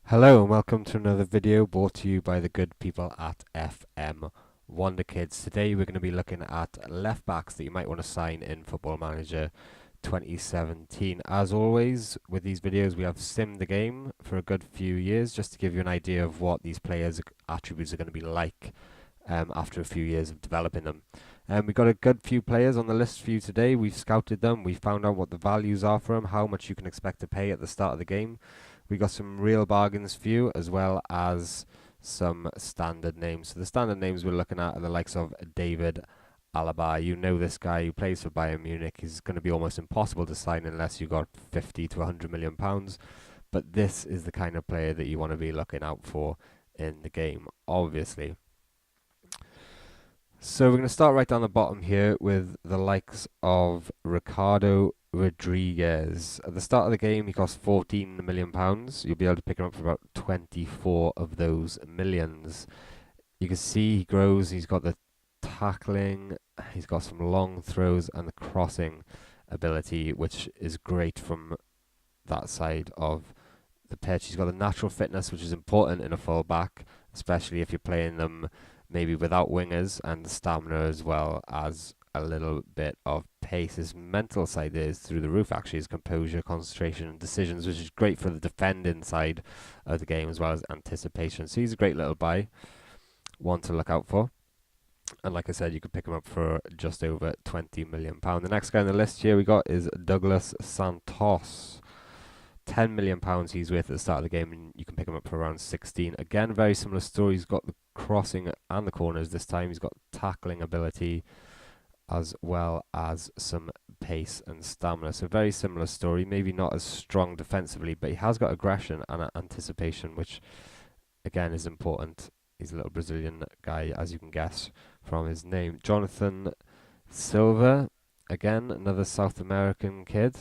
Hello and welcome to another video brought to you by the good people at FM Wonderkids. Today we're going to be looking at left backs that you might want to sign in Football Manager 2017. As always with these videos we have simmed the game for a good few years just to give you an idea of what these players' attributes are going to be like after a few years of developing them. We've got a good few players on the list for you today. We've scouted them, we've found out what the values are for them, how much you can expect to pay at the start of the game. We got some real bargains for you, as well as some standard names. So the standard names we're looking at are the likes of David Alaba. You know this guy who plays for Bayern Munich. He's going to be almost impossible to sign unless you got 50 to 100 million pounds. But this is the kind of player that you want to be looking out for in the game, obviously. So we're going to start right down the bottom here with the likes of Ricardo Rodriguez. At the start of the game, he cost £14 million. You'll be able to pick him up for about 24 of those millions. You can see he grows. He's got the tackling. He's got some long throws and the crossing ability, which is great from that side of the pitch. He's got the natural fitness, which is important in a full back, especially if you're playing them maybe without wingers, and the stamina as well as a little bit of pace. His mental side is through the roof, actually. His composure, concentration and decisions, which is great for the defending side of the game as well as anticipation. So he's a great little buy, one to look out for. And like I said, you could pick him up for just over £20 million. The next guy on the list here we got is Douglas Santos. £10 million he's worth at the start of the game, and you can pick him up for around 16. Again, very similar story. He's got the crossing and the corners this time. He's got tackling ability as well as some pace and stamina. So very similar story. Maybe not as strong defensively, but he has got aggression and anticipation, which again is important. He's a little Brazilian guy, as you can guess from his name. Jonathan Silva, again, another South American kid.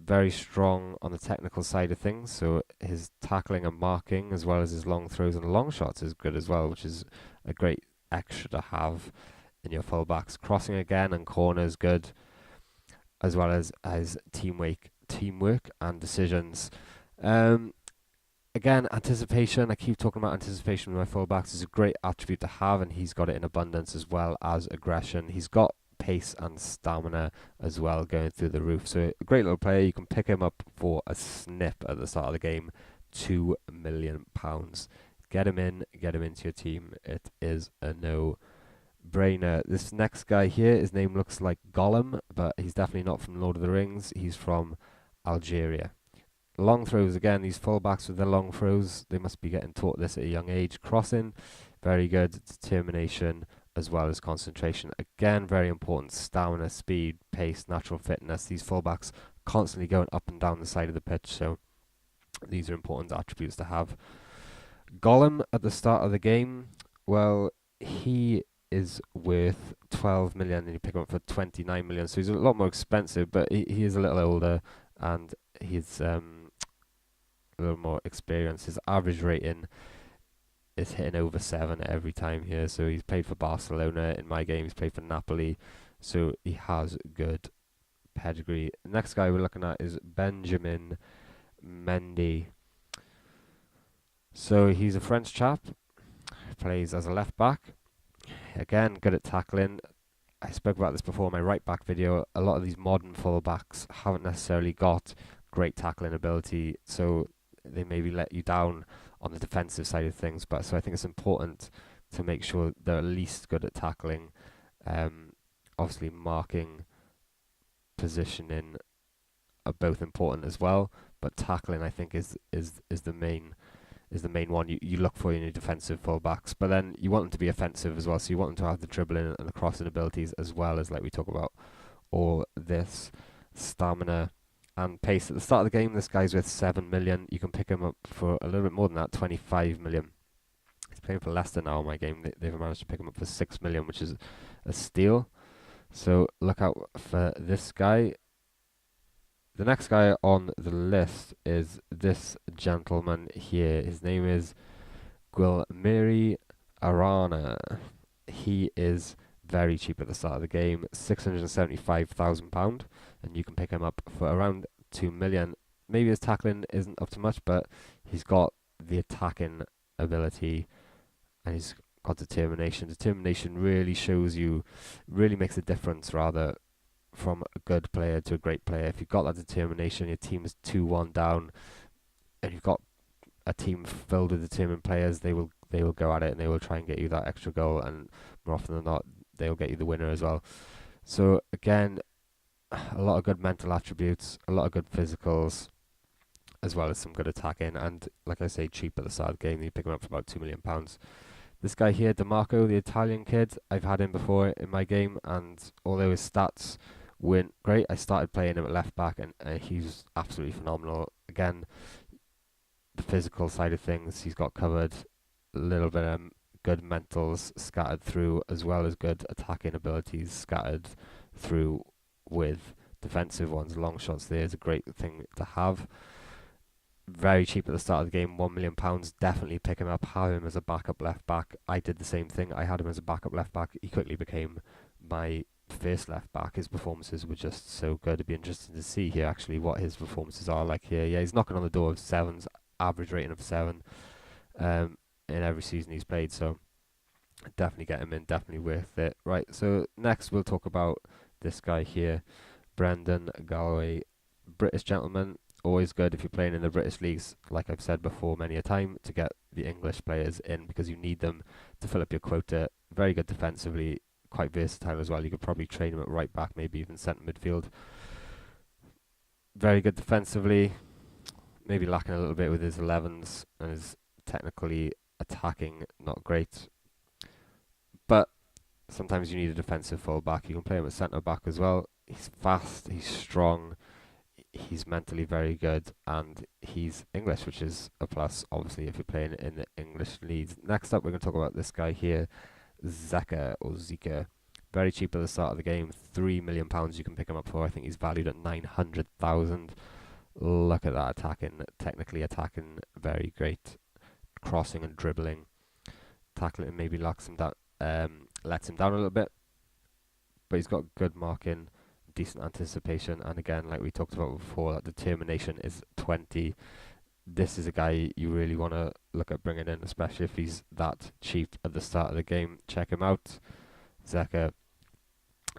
Very strong on the technical side of things, so his tackling and marking as well as his long throws and long shots is good as well, which is a great extra to have in your fullbacks. Crossing again and corners good, as well as his teamwork and decisions. Again, anticipation. I keep talking about anticipation with my fullbacks. Is a great attribute to have, and he's got it in abundance, as well as aggression. He's got pace and stamina as well going through the roof. So a great little player. You can pick him up for a snip at the start of the game. £2 million. Get him into your team. It is a no-brainer. This next guy here, his name looks like Gollum, but he's definitely not from Lord of the Rings. He's from Algeria. Long throws again. These fullbacks with their long throws, they must be getting taught this at a young age. Crossing, very good. Determination as well as concentration. Again, very important. Stamina, speed, pace, natural fitness. These fullbacks constantly going up and down the side of the pitch, so these are important attributes to have. Gollum at the start of the game, well, he is worth 12 million and you pick him up for 29 million, so he's a lot more expensive, but he is a little older and he's a little more experienced. His average rating is hitting over 7 every time here. So he's played for Barcelona in my game. He's played for Napoli. So he has good pedigree. Next guy we're looking at is Benjamin Mende. So he's a French chap. Plays as a left back. Again, good at tackling. I spoke about this before in my right back video. A lot of these modern fullbacks haven't necessarily got great tackling ability, so they maybe let you down on the defensive side of things. But so I think it's important to make sure they're at least good at tackling. Obviously, marking, positioning are both important as well, but tackling I think is the main one you look for in your defensive fullbacks. But then you want them to be offensive as well, so you want them to have the dribbling and the crossing abilities as well as, like we talk about, all this stamina and pace. At the start of the game, this guy's worth 7 million. You can pick him up for a little bit more than that, 25 million. He's playing for Leicester now in my game. They've managed to pick him up for 6 million, which is a steal. So look out for this guy. The next guy on the list is this gentleman here. His name is Guilherme Arana. He is very cheap at the start of the game, £675,000, and you can pick him up for around 2 million. maybe his tackling isn't up to much, but he's got the attacking ability and he's got determination. Determination really shows you, really makes a difference rather from a good player to a great player. If you've got that determination, your team is 2-1 down, and you've got a team filled with determined players, they will go at it and they will try and get you that extra goal, and more often than not, they'll get you the winner as well. So again, a lot of good mental attributes, a lot of good physicals, as well as some good attacking, and like I say, cheap at the start of the game. You pick him up for about £2 million. This guy here, DiMarco, the Italian kid, I've had him before in my game, and although his stats weren't great, I started playing him at left back, and he's absolutely phenomenal. Again, the physical side of things, he's got covered. A little bit of good mentals scattered through, as well as good attacking abilities scattered through with defensive ones. Long shots there is a great thing to have. Very cheap at the start of the game, £1 million. Definitely pick him up, have him as a backup left back. I did the same thing. I had him as a backup left back. He quickly became my first left back. His performances were just so good. It'd be interesting to see here actually what his performances are like here. Yeah, he's knocking on the door of sevens, average rating of 7 in every season he's played. So definitely get him in, definitely worth it. Right, so next we'll talk about this guy here, Brendan Galloway, British gentleman. Always good if you're playing in the British leagues, like I've said before many a time, to get the English players in because you need them to fill up your quota. Very good defensively, quite versatile as well. You could probably train him at right back, maybe even centre midfield. Very good defensively, maybe lacking a little bit with his 11s and his technically attacking, not great. But sometimes you need a defensive full-back. You can play him at centre back as well. He's fast, he's strong, he's mentally very good, and he's English, which is a plus, obviously, if you're playing in the English leagues. Next up, we're going to talk about this guy here, Zakhar, or Zika. Very cheap at the start of the game, £3 million you can pick him up for. I think he's valued at 900,000. Look at that attacking, technically attacking, very great. Crossing and dribbling. Tackling maybe lets him down a little bit, but he's got good marking, decent anticipation, and again, like we talked about before, that determination is 20. This is a guy you really want to look at bringing in, especially if he's that cheap at the start of the game. Check him out, Zakhar.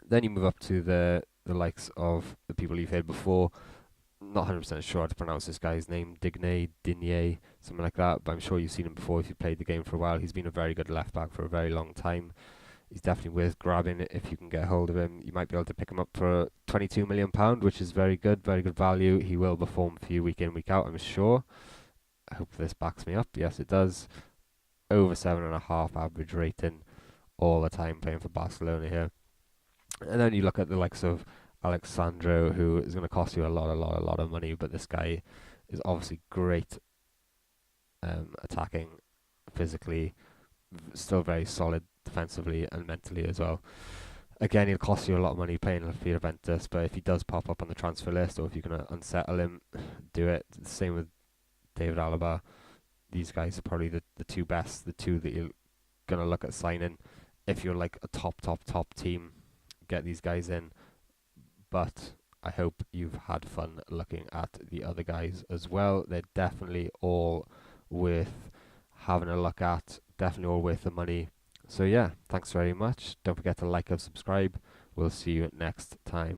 Then you move up to the likes of the people you've heard before. Not 100% sure how to pronounce this guy's name, Digne, something like that, but I'm sure you've seen him before if you've played the game for a while. He's been a very good left back for a very long time. He's definitely worth grabbing if you can get hold of him. You might be able to pick him up for £22 million, which is very good value. He will perform for you week in, week out, I'm sure. I hope this backs me up. Yes, it does. Over 7.5 average rating all the time playing for Barcelona here. And then you look at the likes of Alexandro, who is going to cost you a lot of money, but this guy is obviously great attacking, physically, still very solid defensively and mentally as well. Again, he'll cost you a lot of money playing for Juventus, but if he does pop up on the transfer list, or if you're going to unsettle him, do it. The same with David Alaba. These guys are probably the two best, the two that you're going to look at signing. If you're like a top team, get these guys in. But I hope you've had fun looking at the other guys as well. They're definitely all worth having a look at, definitely all worth the money. So yeah, thanks very much. Don't forget to like and subscribe. We'll see you next time.